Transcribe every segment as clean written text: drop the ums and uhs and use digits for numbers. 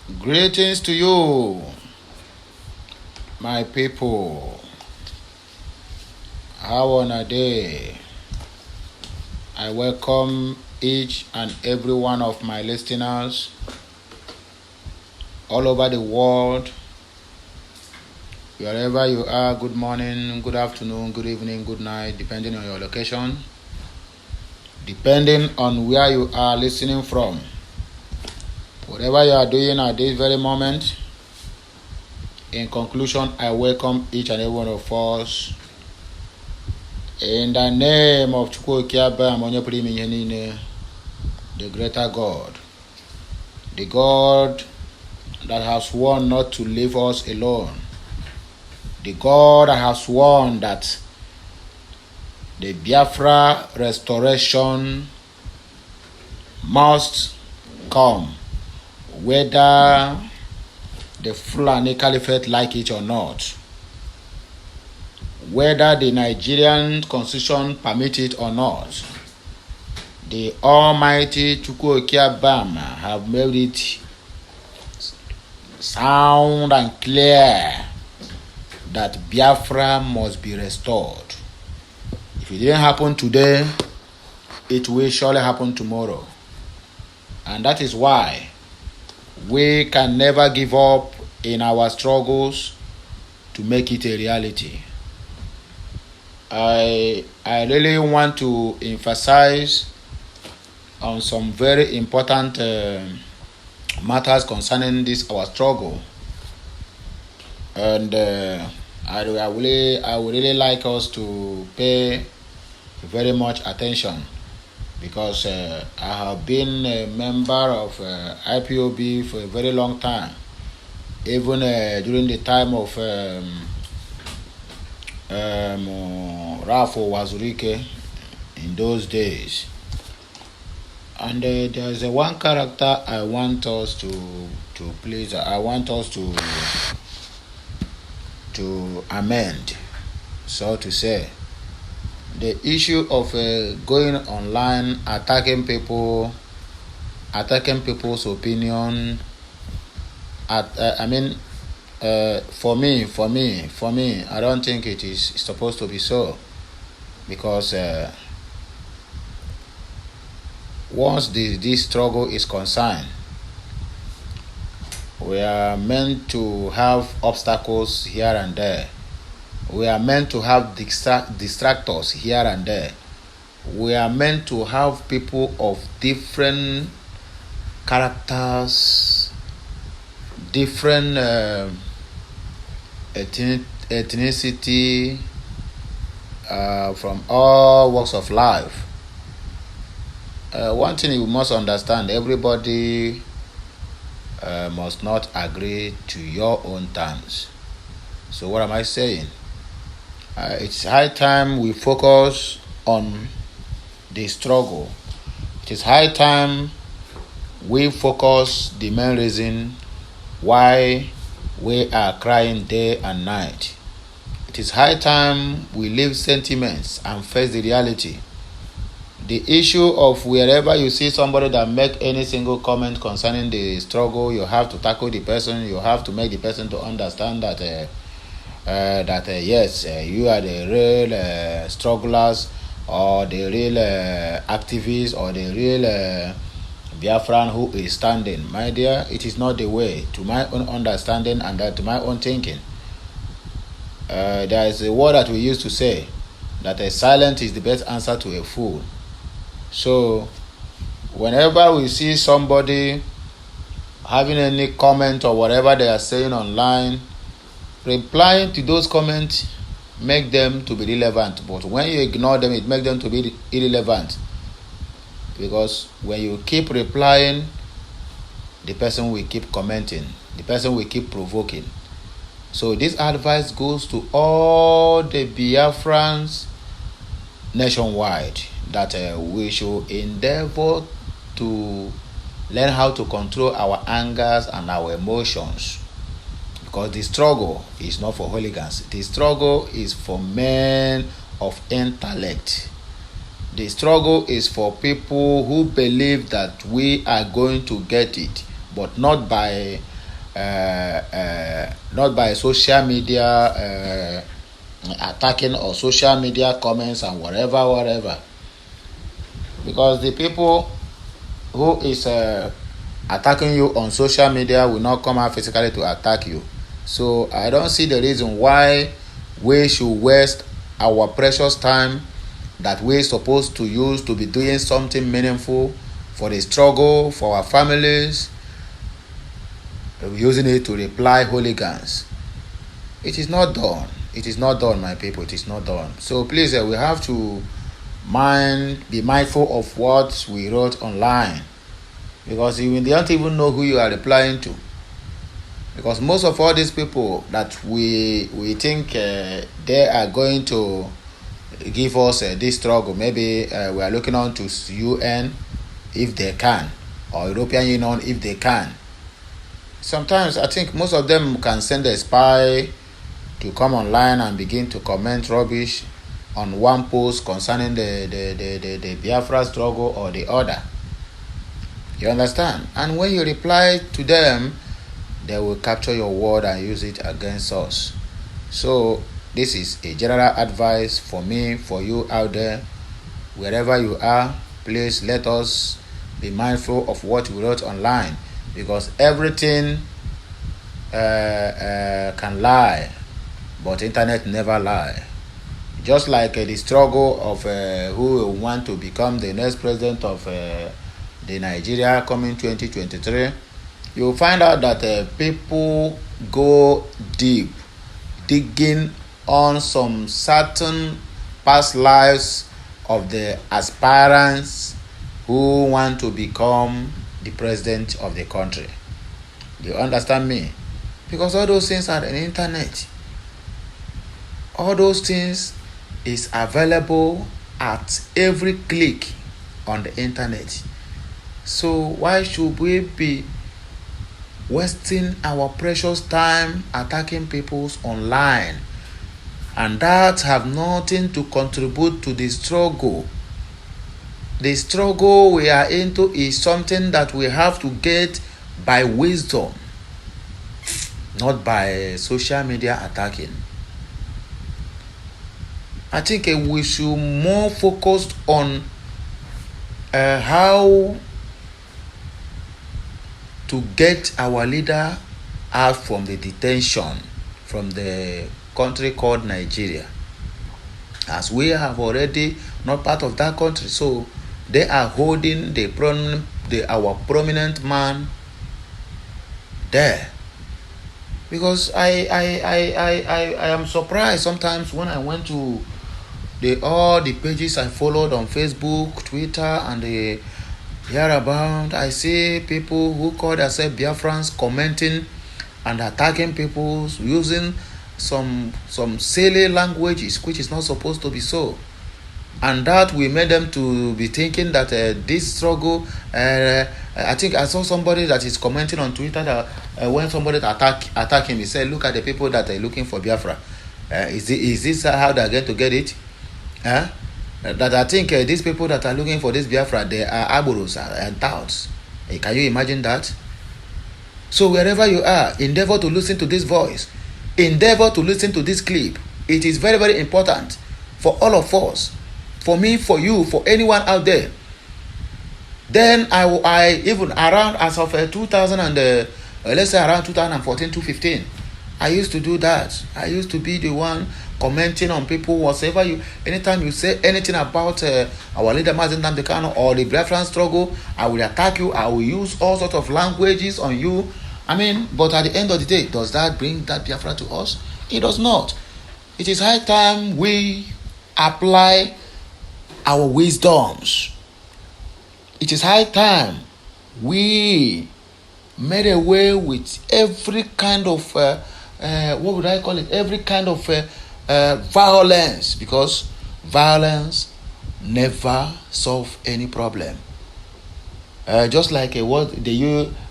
Greetings to you, my people. How on a day? I welcome each and every one of my listeners all over the world. Wherever you are, good morning, good afternoon, good evening, good night, depending on your location, depending on where you are listening from. Whatever you are doing at this very moment, in conclusion, I welcome each and every one of us in the name of the greater God, the God that has sworn not to leave us alone, the God that has sworn that the Biafra restoration must come, whether the Fulani Caliphate like it or not, whether the Nigerian constitution permit it or not. The Almighty Chukwuokia Bam have made it sound and clear that Biafra must be restored. If it didn't happen today, it will surely happen tomorrow. And that is why we can never give up in our struggles to make it a reality. I really want to emphasize on some very important matters concerning this our struggle, and I would really like us to pay very much attention, because I have been a member of IPOB for a very long time, even during the time of Rafo Wazurike in those days. And there's one character I want us to please. I want us to amend, so to say. The issue of going online, attacking people's opinion. For me, I don't think it is supposed to be so, because once this struggle is concerned, we are meant to have obstacles here and there. We are meant to have distractors here and there. We are meant to have people of different characters, different ethnicity, from all walks of life. One thing you must understand: everybody must not agree to your own terms. So what am I saying? It's high time we focus on the struggle. It is high time we focus the main reason why we are crying day and night. It is high time we leave sentiments and face the reality. The issue of wherever you see somebody that make any single comment concerning the struggle, you have to tackle the person. You have to make the person to understand that yes, you are the real strugglers, or the real activists, or the real Biafran who is standing. My dear, it is not the way, to my own understanding and to my own thinking. There is a word that we used to say, that a silence is the best answer to a fool. So whenever we see somebody having any comment or whatever they are saying online, replying to those comments make them to be relevant. But when you ignore them, it makes them to be irrelevant. Because when you keep replying, the person will keep commenting, the person will keep provoking. So this advice goes to all the Biafrans nationwide, that we should endeavor to learn how to control our angers and our emotions. Because the struggle is not for hooligans. The struggle is for men of intellect. The struggle is for people who believe that we are going to get it, but not by not by social media attacking or social media comments and whatever. Because the people who is attacking you on social media will not come out physically to attack you. So I don't see the reason why we should waste our precious time that we're supposed to use to be doing something meaningful for the struggle, for our families, using it to reply hooligans. It is not done. It is not done, my people. It is not done. So please, we have to be mindful of what we wrote online, because you don't even know who you are replying to. Because most of all these people that we think they are going to give us this struggle, maybe we are looking on to UN if they can, or European Union if they can. Sometimes I think most of them can send a spy to come online and begin to comment rubbish on one post concerning the Biafra struggle or the other. You understand? And when you reply to them, they will capture your word and use it against us. So this is a general advice for me, for you out there, wherever you are. Please let us be mindful of what we wrote online, because everything can lie, but internet never lie. Just like the struggle of who will want to become the next president of the Nigeria coming 2023, you'll find out that people go deep, digging on some certain past lives of the aspirants who want to become the president of the country. Do you understand me? Because all those things are on the internet. All those things is available at every click on the internet. So why should we be wasting our precious time attacking people's online, and that have nothing to contribute to the struggle? The struggle we are into is something that we have to get by wisdom, not by social media attacking. I think we should more focus on how to get our leader out from the detention from the country called Nigeria, as we have already not part of that country. So they are holding our prominent man there. Because I am surprised sometimes when I went to all the pages I followed on Facebook, Twitter, and the hereabout, I see people who call themselves Biafrans commenting and attacking people using some silly languages which is not supposed to be so. And that we made them to be thinking that this struggle, I think I saw somebody that is commenting on Twitter that when somebody attack him, he said, look at the people that are looking for Biafra. Is this how they are going to get it? That I think these people that are looking for this Biafra, they are Aboros and Touts. Can you imagine that? So wherever you are, endeavor to listen to this voice. Endeavor to listen to this clip. It is very, very important for all of us. For me, for you, for anyone out there. Then I even around as of 2000 and let's say around 2014 to 15, I used to do that. I used to be the one commenting on people whatever anytime you say anything about our leader Mazen Namdekano or the Biafran struggle, I will attack you. I will use all sorts of languages on you. I mean, but at the end of the day, does that bring that Biafra to us? It does not. It is high time we apply our wisdoms. It is high time we made away with every kind of what would I call it? Every kind of violence, because violence never solve any problem. Just like what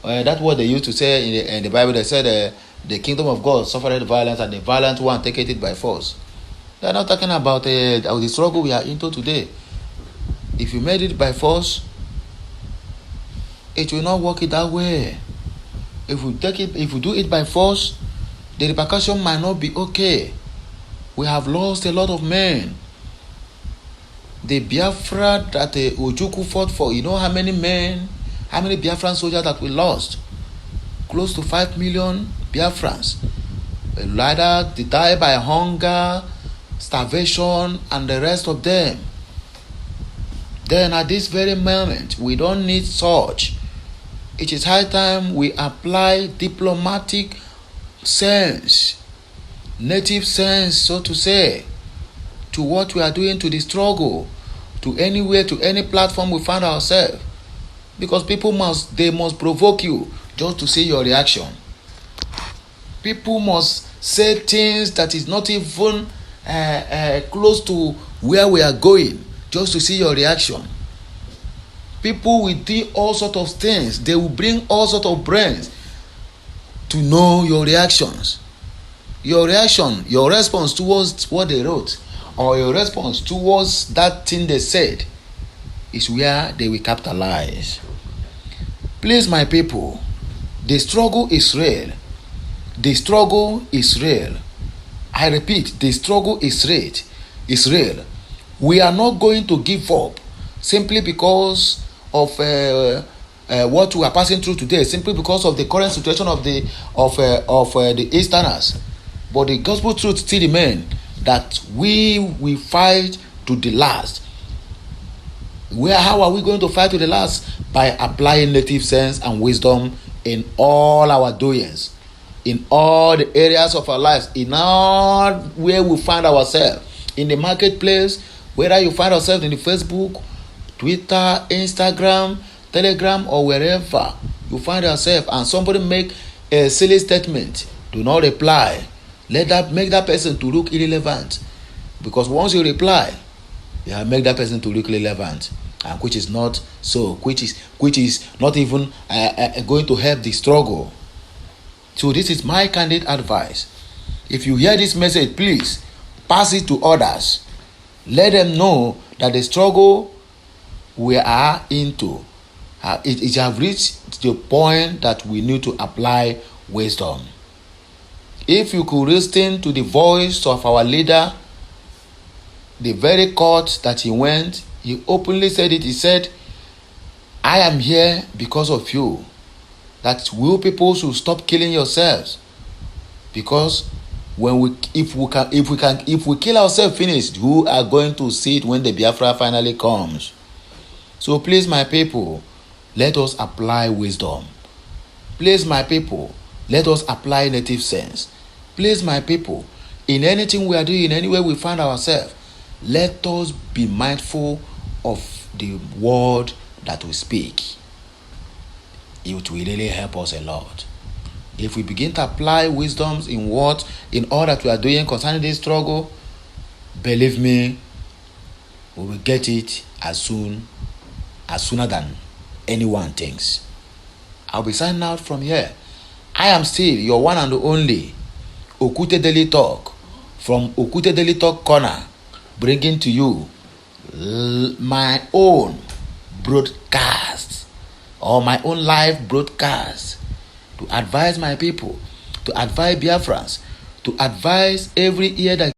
that what they used to say in the Bible. They said the kingdom of God suffered violence, and the violent one take it by force. They are not talking about the struggle we are into today. If you made it by force, it will not work it that way. if we do it by force, the repercussion might not be okay. We have lost a lot of men. The Biafra that Ojukwu fought for, you know how many men, how many Biafran soldiers that we lost? Close to 5 million Biafrans. Either they die by hunger, starvation, and the rest of them. Then at this very moment, we don't need such. It is high time we apply diplomatic sense, native sense, so to say, to what we are doing, to the struggle, to anywhere, to any platform we find ourselves. Because people must provoke you just to see your reaction. People must say things that is not even close to where we are going, just to see your reaction. People will do all sorts of things. They will bring all sorts of brains to know your reactions. Your reaction, your response towards what they wrote, or your response towards that thing they said, is where they will capitalize. Please, my people, the struggle is real. The struggle is real. I repeat, the struggle is real. We are not going to give up simply because of what we are passing through today, simply because of the current situation of the Easterners. But the gospel truth still remains that we will fight to the last. How are we going to fight to the last? By applying native sense and wisdom in all our doings, in all the areas of our lives, in all where we find ourselves, in the marketplace, whether you find yourself in the Facebook, Twitter, Instagram, Telegram, or wherever you find yourself, and somebody make a silly statement, do not reply. Make that person to look irrelevant, because once you reply, you have make that person to look relevant, and which is not so, which is not even going to help the struggle. So this is my candid advice. If you hear this message, please pass it to others. Let them know that the struggle we are into, it have reached the point that we need to apply wisdom. If you could listen to the voice of our leader, the very court that he went, he openly said it. He said, I am here because of you. That you people should stop killing yourselves. Because if we kill ourselves finished, who are going to see it when the Biafra finally comes? So please, my people, let us apply wisdom. Please, my people, let us apply native sense. Please, my people, in anything we are doing, in anywhere we find ourselves, let us be mindful of the word that we speak. It will really help us a lot. If we begin to apply wisdoms in all that we are doing concerning this struggle, believe me, we will get it as sooner than anyone thinks. I'll be signing out from here. I am still your one and only Okute Daily Talk from Okute Daily Talk Corner, bringing to you my own broadcast or my own live broadcast to advise my people, to advise Biafrans, to advise every ear that